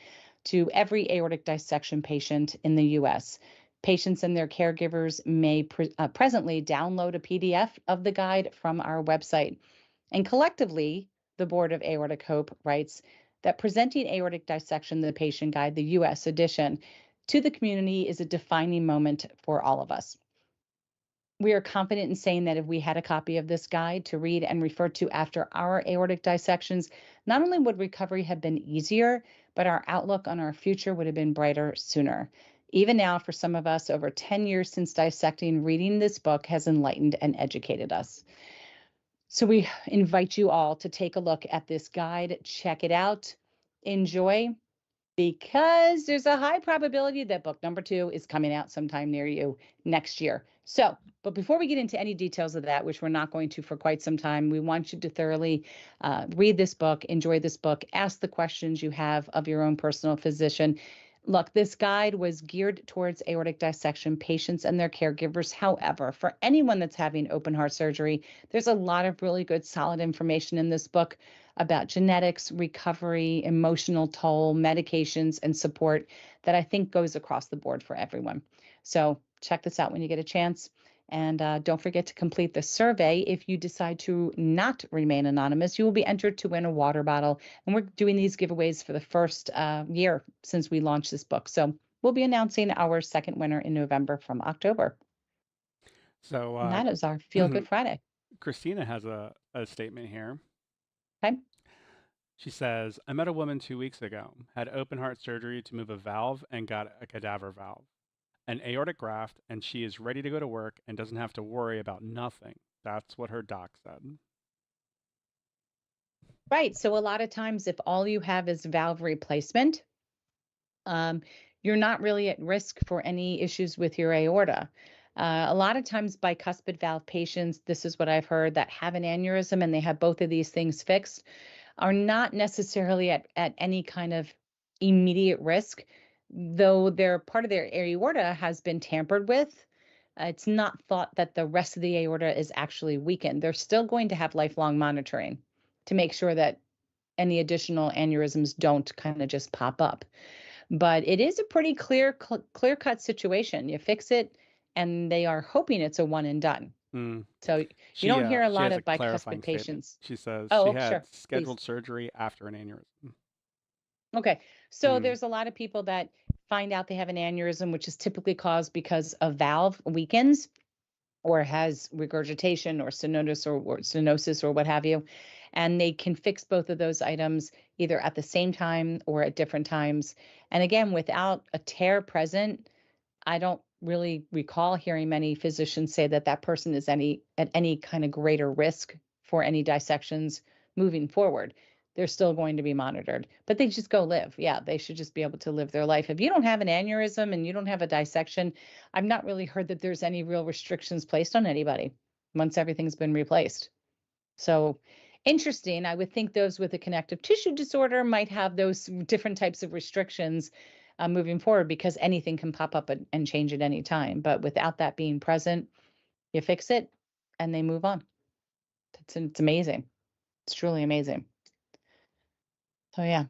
to every aortic dissection patient in the U.S. Patients and their caregivers may presently download a PDF of the guide from our website. And collectively, the Board of Aortic Hope writes that presenting Aortic Dissection, the Patient Guide, the U.S. edition, to the community is a defining moment for all of us. We are confident in saying that if we had a copy of this guide to read and refer to after our aortic dissections, not only would recovery have been easier, but our outlook on our future would have been brighter sooner. Even now, for some of us, over 10 years since dissecting, reading this book has enlightened and educated us. So we invite you all to take a look at this guide, check it out, enjoy, because there's a high probability that book number 2 is coming out sometime near you next year. So, but before we get into any details of that, which we're not going to for quite some time, we want you to thoroughly read this book, enjoy this book, ask the questions you have of your own personal physician. Look, this guide was geared towards aortic dissection patients and their caregivers. However, for anyone that's having open heart surgery, there's a lot of really good, solid information in this book about genetics, recovery, emotional toll, medications, and support that I think goes across the board for everyone. So check this out when you get a chance. And don't forget to complete the survey. If you decide to not remain anonymous, you will be entered to win a water bottle. And we're doing these giveaways for the first year since we launched this book. So we'll be announcing our second winner in November from October. So And that is our Feel Good Friday. Christina has a statement here. Okay. She says, I met a woman 2 weeks ago, had open heart surgery to move a valve and got a cadaver valve, an aortic graft, and she is ready to go to work and doesn't have to worry about nothing. That's what her doc said. Right. So a lot of times, if all you have is valve replacement, um, you're not really at risk for any issues with your aorta. A lot of times, bicuspid valve patients, this is what I've heard, that have an aneurysm and they have both of these things fixed, are not necessarily at any kind of immediate risk, though their part of their aorta has been tampered with. It's not thought that the rest of the aorta is actually weakened. They're still going to have lifelong monitoring to make sure that any additional aneurysms don't kind of just pop up. But it is a pretty clear cut situation. You fix it, and they are hoping it's a one and done. Mm. So you don't hear a She lot has a of bicuspid clarifying statement. patients. She says she Oh, had sure, please. scheduled surgery after an aneurysm. Okay. So Mm. there's a lot of people that find out they have an aneurysm, which is typically caused because a valve weakens or has regurgitation or stenosis or what have you. And they can fix both of those items either at the same time or at different times. And again, without a tear present, I don't really recall hearing many physicians say that that person is at any kind of greater risk for any dissections moving forward. They're still going to be monitored, but they just go live. Yeah, they should just be able to live their life. If you don't have an aneurysm and you don't have a dissection, I've not really heard that there's any real restrictions placed on anybody once everything's been replaced. So interesting. I would think those with a connective tissue disorder might have those different types of restrictions moving forward because anything can pop up and change at any time. But without that being present, you fix it and they move on. It's amazing. It's truly amazing. So yeah,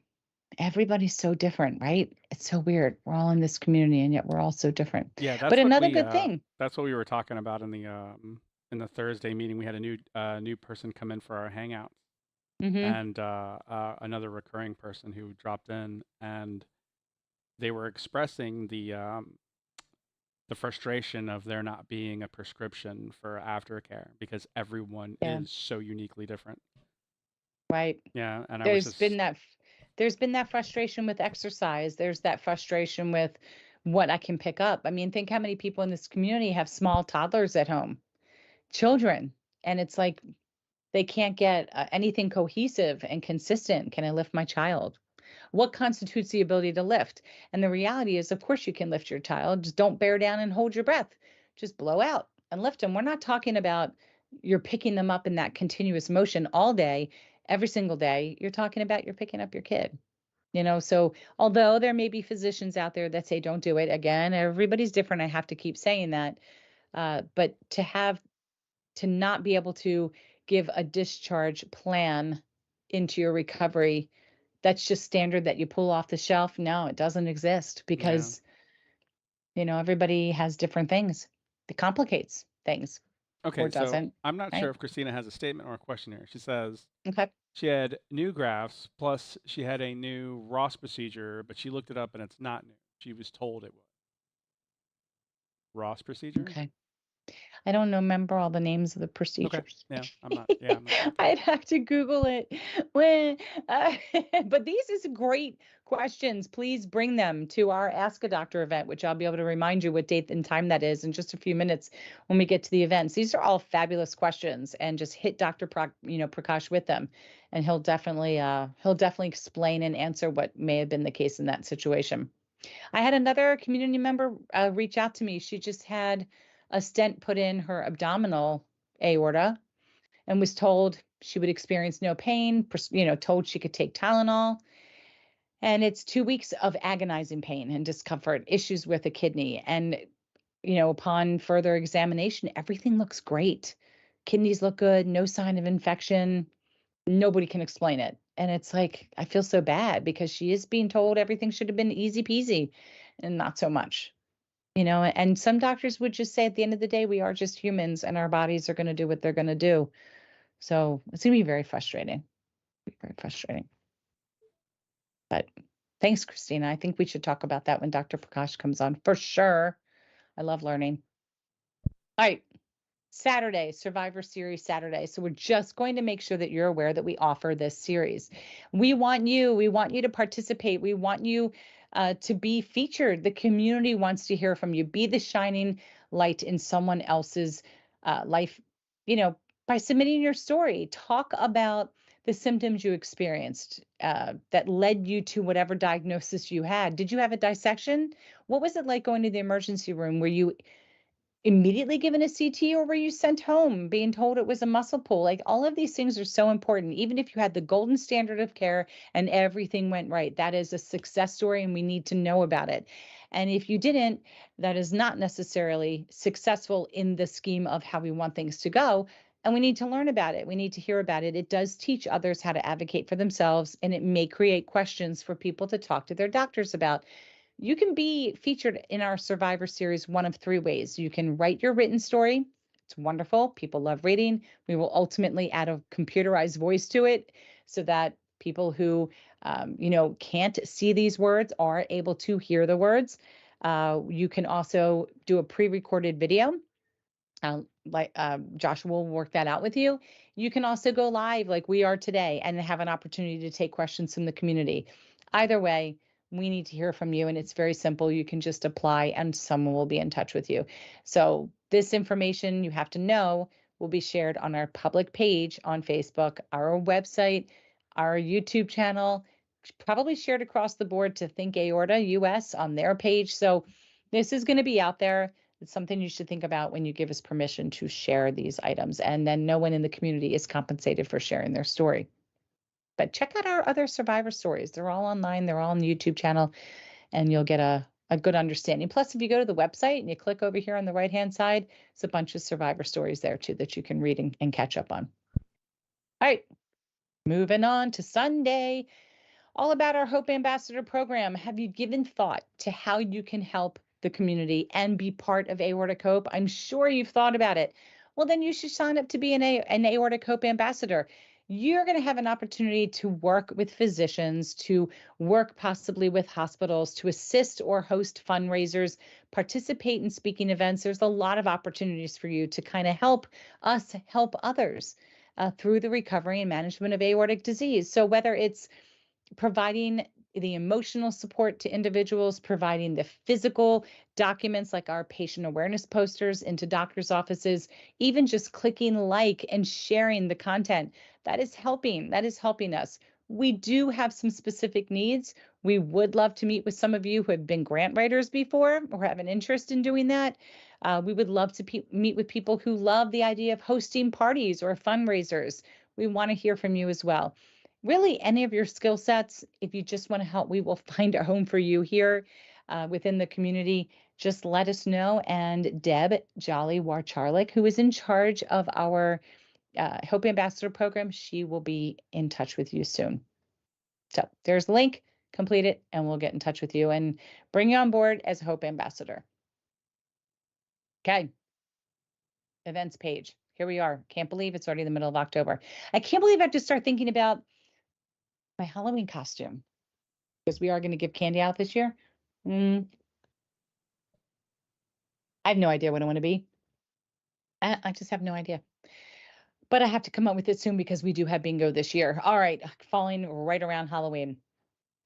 everybody's so different, right? It's so weird. We're all in this community and yet we're all so different. Yeah, But another good thing. that's what we were talking about in the Thursday meeting. We had a new person come in for our hangout, Hmm. and another recurring person who dropped in, and they were expressing the frustration of there not being a prescription for aftercare because everyone Yeah, is so uniquely different. right. Yeah, and I was There's just been that there's been that frustration with exercise. There's that frustration with what I can pick up. I mean, think how many people in this community have small toddlers at home, children, and it's like they can't get anything cohesive and consistent. Can I lift my child? What constitutes the ability to lift? And the reality is, of course, you can lift your child. Just don't bear down and hold your breath. Just blow out and lift them. We're not talking about you're picking them up in that continuous motion all day, every single day. You're talking about you're picking up your kid. So although there may be physicians out there that say don't do it, again, everybody's different. I have to keep saying that. But to not be able to give a discharge plan into your recovery, that's just standard that you pull off the shelf. No, it doesn't exist yeah. because, everybody has different things. It complicates things or Okay, so doesn't, I'm not sure right? if Christina has a statement or a question here. She says Okay. she had new grafts, plus she had a new Ross procedure, but she looked it up and it's not new. She was told it was Ross procedure. Okay. I don't know, remember all the names of the Okay, procedures. yeah, I'm not sure. I'd have to Google it. When, uh, but these is great questions. Please bring them to our Ask a Doctor event, which I'll be able to remind you what date and time that is in just a few minutes when we get to the events. These are all fabulous questions, and just hit Prakash with them, and he'll definitely explain and answer what may have been the case in that situation. I had another community member reach out to me. She just had a stent put in her abdominal aorta and was told she would experience no pain, told she could take Tylenol. And it's 2 weeks of agonizing pain and discomfort, issues with a kidney. And, upon further examination, everything looks great. Kidneys look good, no sign of infection. Nobody can explain it. And it's like, I feel so bad because she is being told everything should have been easy peasy and not so much. And some doctors would just say at the end of the day, we are just humans and our bodies are going to do what they're going to do. So it's going to be very frustrating, very frustrating. But thanks, Christina. I think we should talk about that when Dr. Prakash comes on for sure. I love learning. All right. Saturday, Survivor Series Saturday. So we're just going to make sure that you're aware that we offer this series. We want you to participate. We want you to be featured. The community wants to hear from you. Be the shining light in someone else's life, you know, by submitting your story. Talk about the symptoms you experienced that led you to whatever diagnosis you had. Did you have a dissection? What was it like going to the emergency room? Were you immediately given a CT, or were you sent home being told it was a muscle pull? Like, all of these things are so important. Even if you had the golden standard of care and everything went right, that is a success story and we need to know about it. And if you didn't, that is not necessarily successful in the scheme of how we want things to go. And we need to learn about it. We need to hear about it. It does teach others how to advocate for themselves, and it may create questions for people to talk to their doctors about. You can be featured in our Survivor Series one of three ways. You can write your written story. It's wonderful. People love reading. We will ultimately add a computerized voice to it so that people who, can't see these words are able to hear the words. You can also do a pre-recorded video. Joshua will work that out with you. You can also go live like we are today and have an opportunity to take questions from the community. Either way, we need to hear from you, and it's very simple. You can just apply and someone will be in touch with you. So this information you have to know will be shared on our public page on Facebook, our website, our YouTube channel, probably shared across the board to Think Aorta US on their page. So this is going to be out there. It's something you should think about when you give us permission to share these items. And then no one in the community is compensated for sharing their story. But check out our other survivor stories. They're all online. They're all on the YouTube channel, and you'll get a good understanding. Plus, if you go to the website and you click over here on the right-hand side, it's a bunch of survivor stories there too that you can read and catch up on. All right, moving on to Sunday. All about our Hope Ambassador program. Have you given thought to how you can help the community and be part of Aortic Hope? I'm sure you've thought about it. Well, then you should sign up to be an Aortic Hope Ambassador. You're going to have an opportunity to work with physicians, to work possibly with hospitals, to assist or host fundraisers, participate in speaking events. There's a lot of opportunities for you to kind of help us help others through the recovery and management of aortic disease. So whether it's providing the emotional support to individuals, providing the physical documents like our patient awareness posters into doctors' offices, even just clicking like and sharing the content, that is helping. That is helping us. We do have some specific needs. We would love to meet with some of you who have been grant writers before or have an interest in doing that. We would love to meet with people who love the idea of hosting parties or fundraisers. We want to hear from you as well. Really, any of your skill sets, if you just want to help, we will find a home for you here within the community. Just let us know. And Deb Jolly Warcharlik, who is in charge of our Hope Ambassador program, she will be in touch with you soon. So there's the link, complete it, and we'll get in touch with you and bring you on board as a Hope Ambassador. Okay. Events page. Here we are. Can't believe it's already the middle of October. I can't believe I have to start thinking about my Halloween costume, because we are going to give candy out this year. I have no idea what I want to be. I just have no idea. But I have to come up with it soon because we do have bingo this year. All right, falling right around Halloween.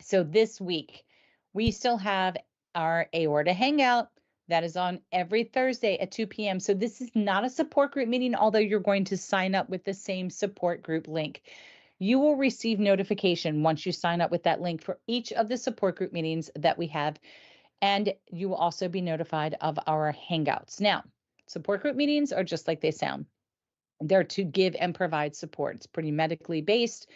So this week, we still have our Aorta Hangout. That is on every Thursday at 2 p.m. So this is not a support group meeting, although you're going to sign up with the same support group link. You will receive notification once you sign up with that link for each of the support group meetings that we have. And you will also be notified of our Hangouts. Now, support group meetings are just like they sound. They're to give and provide support. It's pretty medically based.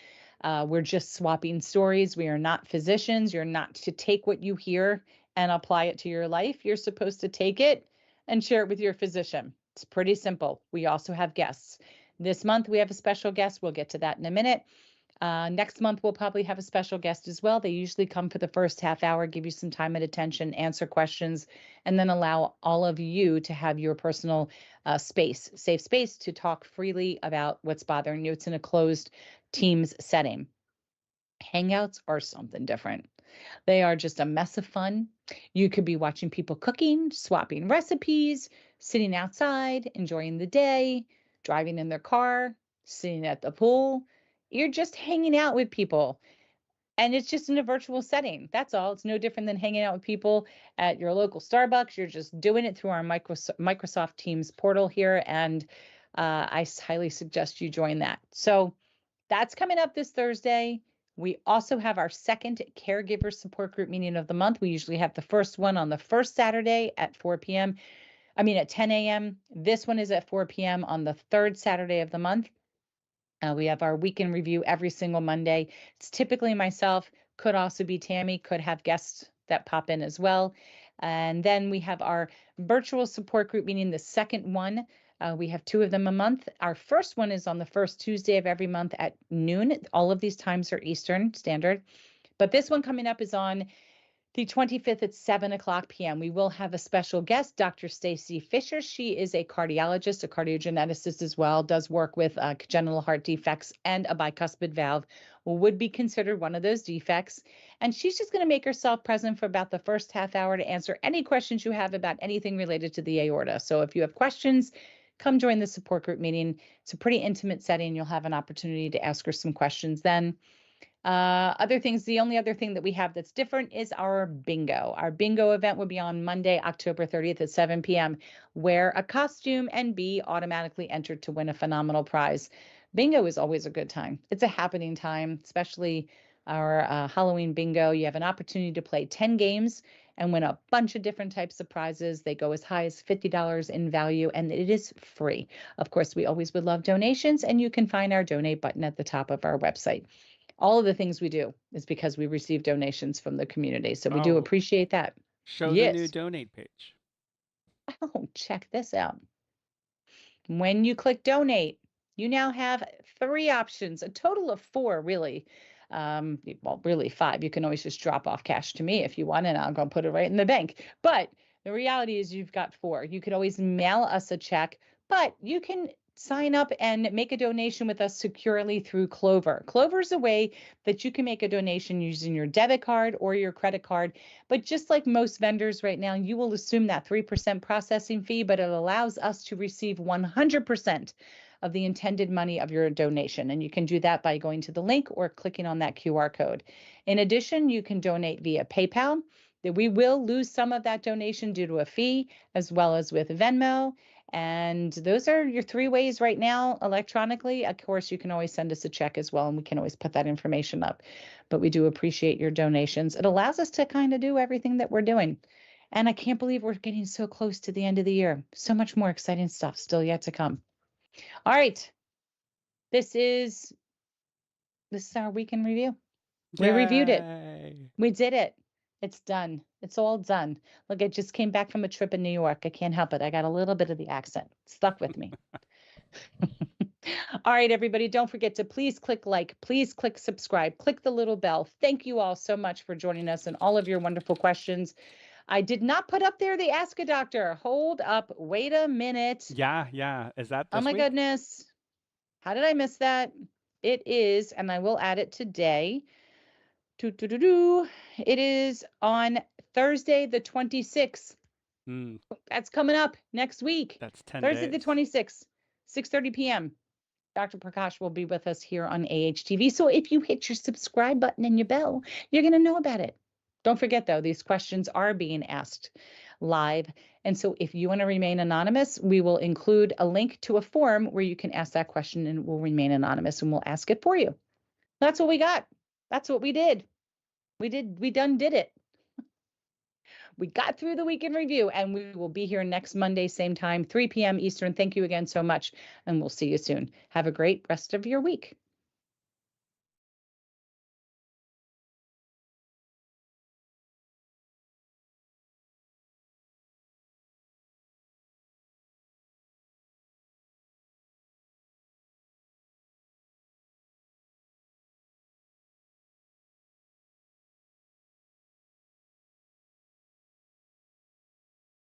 We're just swapping stories. We are not physicians. You're not to take what you hear and apply it to your life. You're supposed to take it and share it with your physician. It's pretty simple. We also have guests. This month, we have a special guest. We'll get to that in a minute. Next month, we'll probably have a special guest as well. They usually come for the first half hour, give you some time and attention, answer questions, and then allow all of you to have your personal space, safe space to talk freely about what's bothering you. It's in a closed Teams setting. Hangouts are something different. They are just a mess of fun. You could be watching people cooking, swapping recipes, sitting outside, enjoying the day, driving in their car, sitting at the pool. You're just hanging out with people. And it's just in a virtual setting. That's all. It's no different than hanging out with people at your local Starbucks. You're just doing it through our Microsoft Teams portal here. And highly suggest you join that. So that's coming up this Thursday. We also have our second caregiver support group meeting of the month. We usually have the first one on the first Saturday at 4 p.m. At 10 a.m. This one is at 4 p.m. on the third Saturday of the month. We have our weekend review every single Monday. It's typically myself, could also be Tammy, could have guests that pop in as well. And then we have our virtual support group meeting, the second one. We have 2 of them a month. Our first one is on the first Tuesday of every month at noon. All of these times are Eastern Standard. But this one coming up is on the 25th at 7:00 p.m. We will have a special guest, Dr. Stacy Fisher. She is a cardiologist, a cardiogeneticist as well, does work with congenital heart defects, and a bicuspid valve would be considered one of those defects. And she's just going to make herself present for about the first half hour to answer any questions you have about anything related to the aorta. So if you have questions, come join the support group meeting. It's a pretty intimate setting. You'll have an opportunity to ask her some questions then. Other things, the only other thing that we have that's different is our bingo. Our bingo event will be on Monday, October 30th at 7 p.m. Wear a costume and be automatically entered to win a phenomenal prize. Bingo is always a good time. It's a happening time, especially our Halloween bingo. You have an opportunity to play 10 games and win a bunch of different types of prizes. They go as high as $50 in value, and it is free. Of course, we always would love donations, and you can find our donate button at the top of our website. All of the things we do is because we receive donations from the community. So we do appreciate that. Show the new donate page. Oh, check this out. When you click donate, you now have 3 options, a total of 4, really. Well, really 5. You can always just drop off cash to me if you want, and I'm going to put it right in the bank. But the reality is you've got 4. You could always mail us a check, but you can sign up and make a donation with us securely through Clover. Clover is a way that you can make a donation using your debit card or your credit card. But just like most vendors right now, you will assume that 3% processing fee, but it allows us to receive 100% of the intended money of your donation. And you can do that by going to the link or clicking on that QR code. In addition, you can donate via PayPal. We will lose some of that donation due to a fee, as well as with Venmo. And those are your 3 ways right now electronically. Of course, you can always send us a check as well, and we can always put that information up. But we do appreciate your donations. It allows us to kind of do everything that we're doing. And I can't believe we're getting so close to the end of the year. So much more exciting stuff still yet to come. All right. This is our weekend review. We reviewed it. We did it. It's done. It's all done. Look, I just came back from a trip in New York. I can't help it. I got a little bit of the accent stuck with me. All right, everybody, don't forget to please click like, please click subscribe, click the little bell. Thank you all so much for joining us and all of your wonderful questions. I did not put up there the Ask a Doctor. Hold up. Wait a minute. Yeah. Is that this Oh my week? goodness. How did I miss that? It is, and I will add it today. It is on Thursday, the 26th. That's coming up next week. That's 10 Thursday, days. the 26th, 6:30 p.m. Dr. Prakash will be with us here on AHTV. So if you hit your subscribe button and your bell, you're going to know about it. Don't forget, though, these questions are being asked live. And so if you want to remain anonymous, we will include a link to a form where you can ask that question and it will remain anonymous and we'll ask it for you. That's what we got. That's what we did. We done did it. We got through the weekend review, and we will be here next Monday, same time, 3 p.m. Eastern. Thank you again so much, and we'll see you soon. Have a great rest of your week.